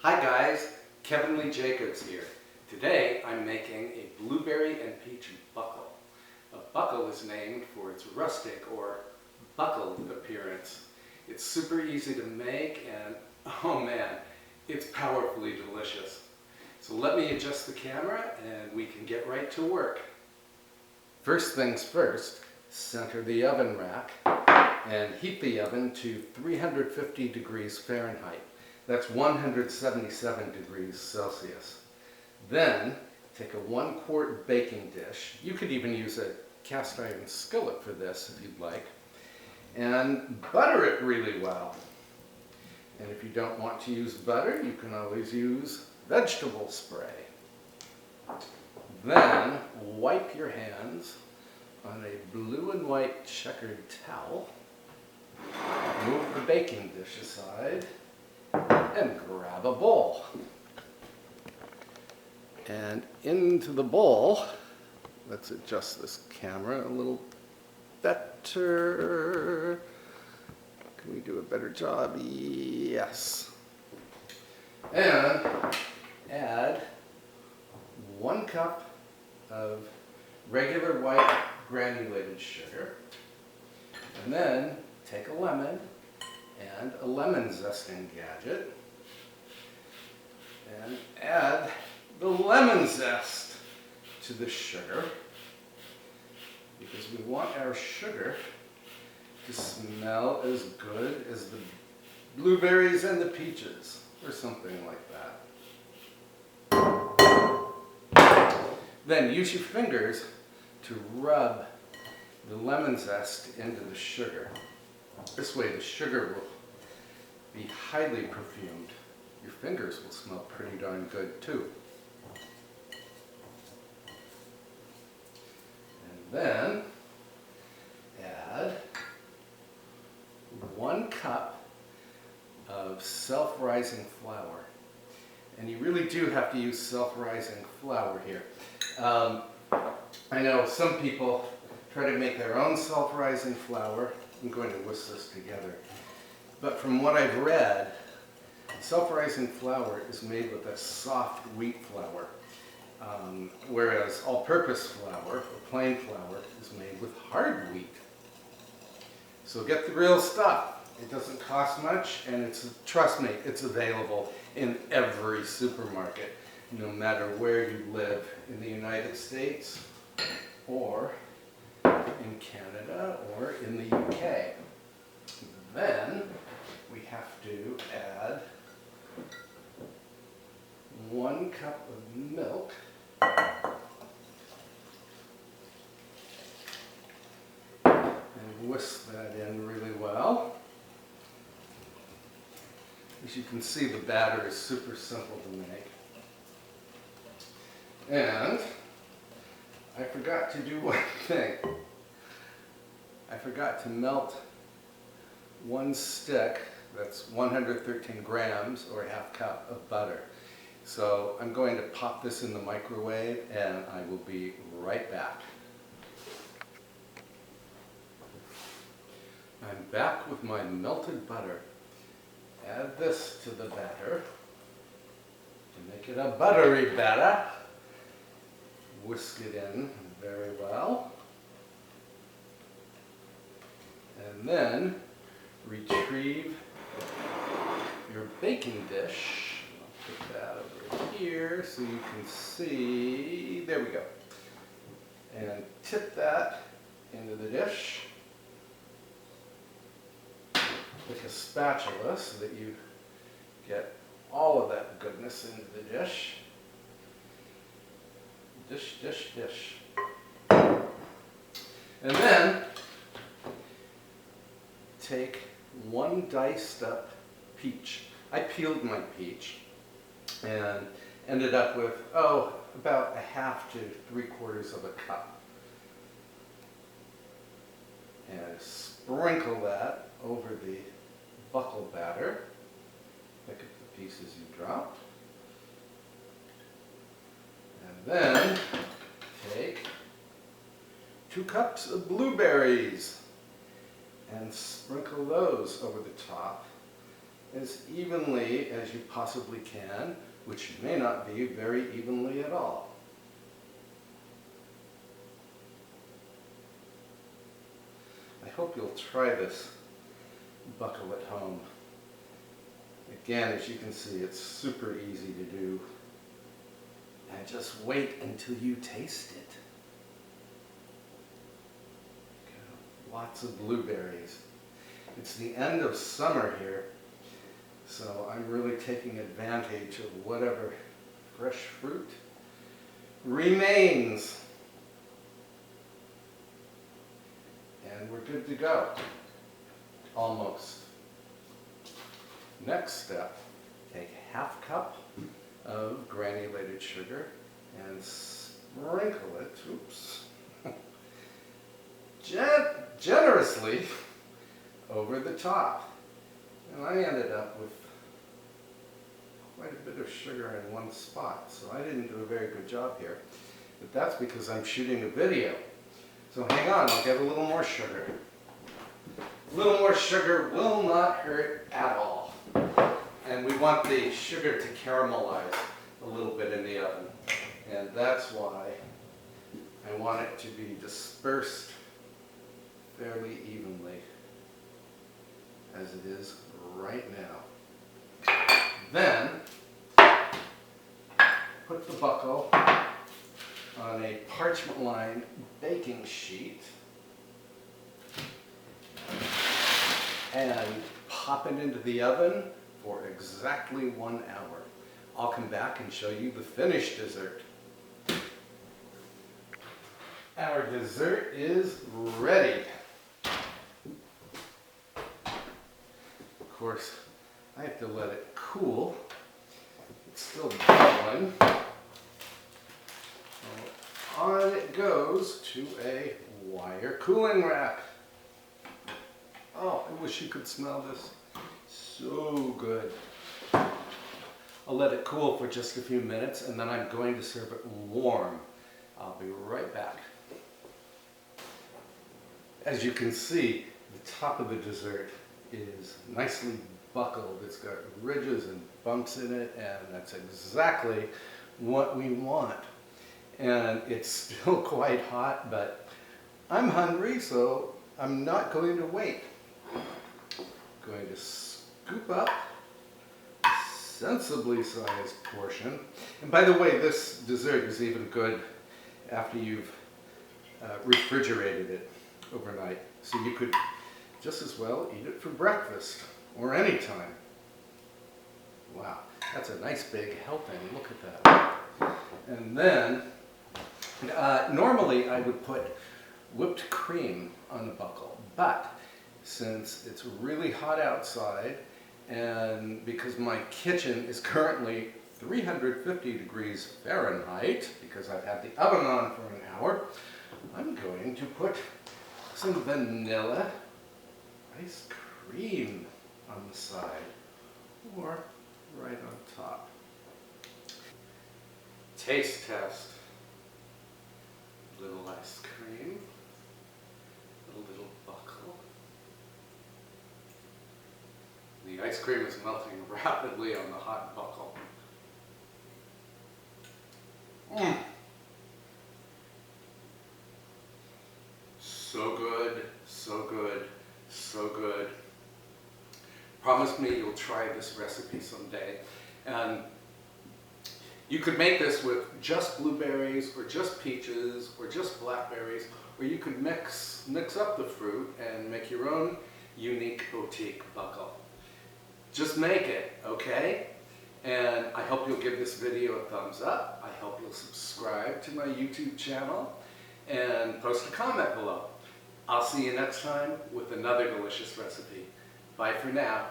Hi guys, Kevin Lee Jacobs here. Today I'm making a blueberry and peach buckle. A buckle is named for its rustic or buckled appearance. It's super easy to make and, oh man, it's powerfully delicious. So let me adjust the camera and we can get right to work. First things first, center the oven rack and heat the oven to 350 degrees Fahrenheit. That's 177 degrees Celsius. Then take a 1-quart baking dish. You could even use a cast iron skillet for this if you'd like. And butter it really well. And if you don't want to use butter, you can always use vegetable spray. Then wipe your hands on a blue and white checkered towel. Move the baking dish aside and grab a bowl. And into the bowl, let's adjust this camera a little better. Can we do a better job? Yes. And add 1 cup of regular white granulated sugar. And then take a lemon and a lemon zesting gadget and add the lemon zest to the sugar because we want our sugar to smell as good as the blueberries and the peaches or something like that. Then use your fingers to rub the lemon zest into the sugar. This way the sugar will be highly perfumed. Your fingers will smell pretty darn good too. And then add 1 cup of self-rising flour. And you really do have to use self-rising flour here. I know some people try to make their own self-rising flour. I'm going to whisk this together. But from what I've read, self-rising flour is made with a soft wheat flour, whereas all-purpose flour, or plain flour, is made with hard wheat. So get the real stuff. It doesn't cost much, and trust me, it's available in every supermarket, no matter where you live in the United States, or in Canada, or in the UK. Then we have to add 1 cup of milk and whisk that in really well. As you can see, the batter is super simple to make. And I forgot to do one thing. I forgot to melt 1 stick, that's 113 grams or a ½ cup of butter. So I'm going to pop this in the microwave and I will be right back. I'm back with my melted butter. Add this to the batter to make it a buttery batter. Whisk it in very well. And then retrieve your baking dish. I'll put that over here so you can see. There we go. And tip that into the dish with a spatula so that you get all of that goodness into the dish. Dish, dish, dish. And then take 1 diced up peach. I peeled my peach and ended up with, about a ½ to 3/4 of a cup. And sprinkle that over the buckle batter. Pick up the pieces you dropped. And then take 2 cups of blueberries and sprinkle those over the top as evenly as you possibly can, which may not be very evenly at all. I hope you'll try this buckle at home. Again, as you can see, it's super easy to do. And just wait until you taste it. Lots of blueberries. It's the end of summer here, so I'm really taking advantage of whatever fresh fruit remains. And we're good to go. Almost. Next step, take a ½ cup of granulated sugar and sprinkle it, oops, generously over the top. And I ended up with quite a bit of sugar in one spot, so I didn't do a very good job here. But that's because I'm shooting a video. So hang on, I'll get a little more sugar. A little more sugar will not hurt at all. And we want the sugar to caramelize a little bit in the oven. And that's why I want it to be dispersed fairly evenly, as it is right now. Then, put the buckle on a parchment-lined baking sheet and pop it into the oven for exactly 1 hour. I'll come back and show you the finished dessert. Our dessert is ready. Of course, I have to let it cool. It's still boiling. So on it goes to a wire cooling rack. Oh, I wish you could smell this. So good. I'll let it cool for just a few minutes and then I'm going to serve it warm. I'll be right back. As you can see, the top of the dessert is nicely buckled. It's got ridges and bumps in it, and that's exactly what we want. And it's still quite hot, but I'm hungry, so I'm not going to wait. I'm going to scoop up a sensibly sized portion. And by the way, this dessert is even good after you've refrigerated it overnight. So you could just as well eat it for breakfast or any time. Wow, that's a nice big helping. Look at that. And then, normally I would put whipped cream on the buckle, but since it's really hot outside and because my kitchen is currently 350 degrees Fahrenheit, because I've had the oven on for an hour, I'm going to put some vanilla ice cream on the side, or right on top. Taste test. A little ice cream, a little buckle. The ice cream is melting rapidly on the hot buckle. So good, so good, so good. Promise me you'll try this recipe someday. And you could make this with just blueberries, or just peaches, or just blackberries, or you could mix up the fruit and make your own unique boutique buckle. Just make it, okay? And I hope you'll give this video a thumbs up. I hope you'll subscribe to my YouTube channel and post a comment below. I'll see you next time with another delicious recipe. Bye for now.